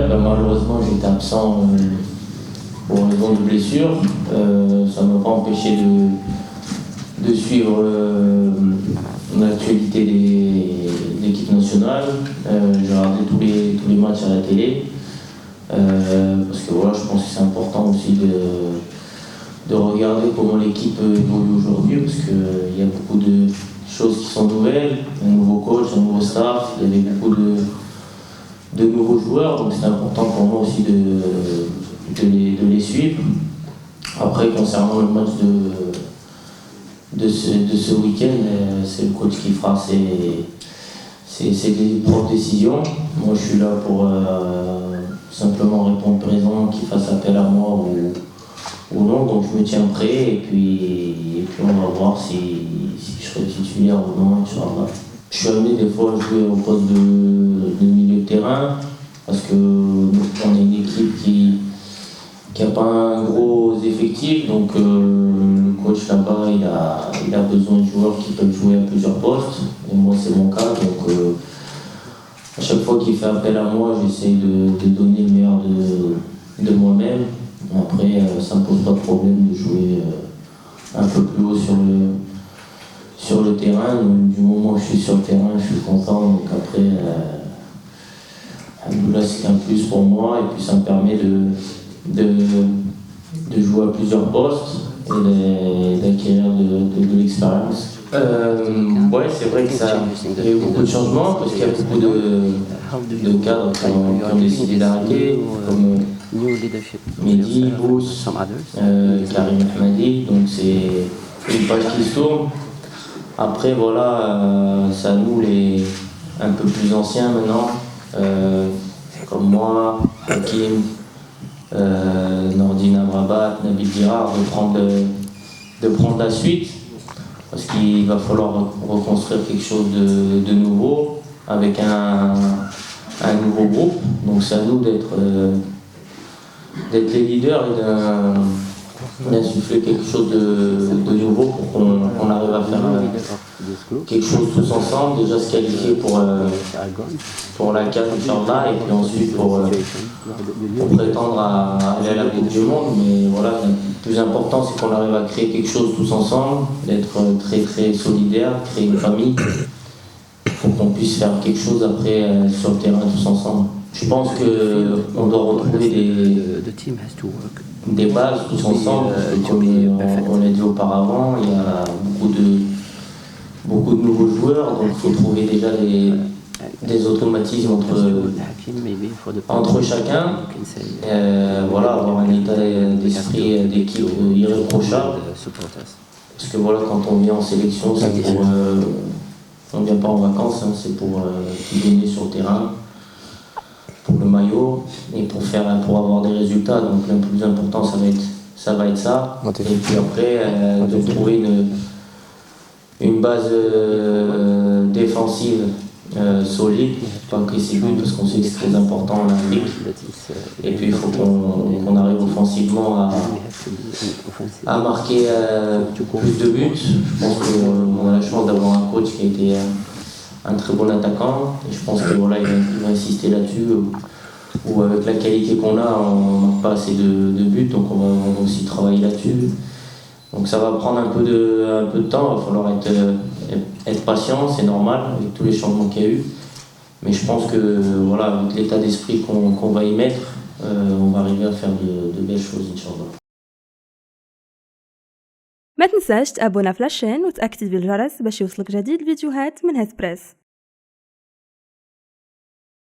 ben, malheureusement j'étais absent pour raison de blessure. Ça ne m'a pas empêché de suivre l'actualité de l'équipe nationale. J'ai regardé tous les matchs à la télé. Parce que voilà, je pense que c'est important aussi de regarder comment l'équipe évolue aujourd'hui, parce qu'il y a beaucoup de choses qui sont nouvelles, un nouveau coach, un nouveau staff, il y avait beaucoup de nouveaux joueurs, donc c'est important pour moi aussi de les suivre. Après, concernant le match de ce week-end, c'est le coach qui fera ses propres décisions. Moi, je suis là pour simplement répondre présent, qu'il fasse appel à moi ou non, donc je me tiens prêt et puis on va voir si je serai titulaire ou non, Inch'Allah. Je suis amené des fois à jouer au poste de milieu de terrain parce qu'on est une équipe qui n'a pas un gros effectif, donc le coach là-bas il a besoin de joueurs qui peuvent jouer à plusieurs postes, et moi c'est mon cas, donc à chaque fois qu'il fait appel à moi, j'essaie de donner le meilleur de moi-même. Après, ça ne me pose pas de problème de jouer un peu plus haut sur le terrain. Donc, du moment où je suis sur le terrain, je suis content. Donc après, là c'est un plus pour moi et puis ça me permet de jouer à plusieurs postes et d'acquérir de l'expérience. Ouais, c'est vrai que il y a eu beaucoup de changements parce qu'il y a beaucoup de cadres qui ont décidé d'arrêter, comme Mehdi, Bous, Karim Ahmadi, donc c'est une page qui se tourne. Après voilà, c'est à nous les un peu plus anciens maintenant, comme moi, Hakim, Nordine Amrabat, Nabil Girard, de prendre la suite. Parce qu'il va falloir reconstruire quelque chose de nouveau avec un nouveau groupe. Donc c'est à nous d'être les leaders et d'insuffler quelque chose de nouveau pour qu'on arrive à faire quelque chose tous ensemble. Déjà se qualifier pour la CAN Inch'Allah et puis ensuite pour prétendre à aller à la Coupe du Monde. Mais voilà, le plus important c'est qu'on arrive à créer quelque chose tous ensemble, d'être très très solidaire, créer une famille pour qu'on puisse faire quelque chose après sur le terrain tous ensemble. Je pense qu'on doit retrouver des bases tous ensemble, comme on l'a dit auparavant, il y a beaucoup de nouveaux joueurs, donc il faut trouver déjà des automatismes entre chacun, voilà, avoir un état d'esprit d'équipe irréprochable, parce que voilà, quand on vient en sélection, c'est pour, on ne vient pas en vacances, hein, c'est pour gagner sur le terrain, pour le maillot et pour avoir des résultats. Donc le plus important ça va être ça. Et puis après de trouver une base défensive solide, pas que c'est but parce qu'on sait que c'est très important en Afrique. Et puis il faut qu'on arrive offensivement à marquer plus de buts. Je pense qu'on a la chance d'avoir un coach qui a été un très bon attaquant et je pense que voilà, il va insister là-dessus ou avec la qualité qu'on a, on n'a pas assez de buts, donc on va aussi travailler là-dessus. Donc ça va prendre un peu de temps, il va falloir être patient, c'est normal avec tous les changements qu'il y a eu. Mais je pense que voilà, avec l'état d'esprit qu'on va y mettre, on va arriver à faire de belles choses, Inch'Allah. ما تنساش تابونا في لاشين وتأكتيفي الجرس باش يوصلك جديد الفيديوهات من هاد بريس.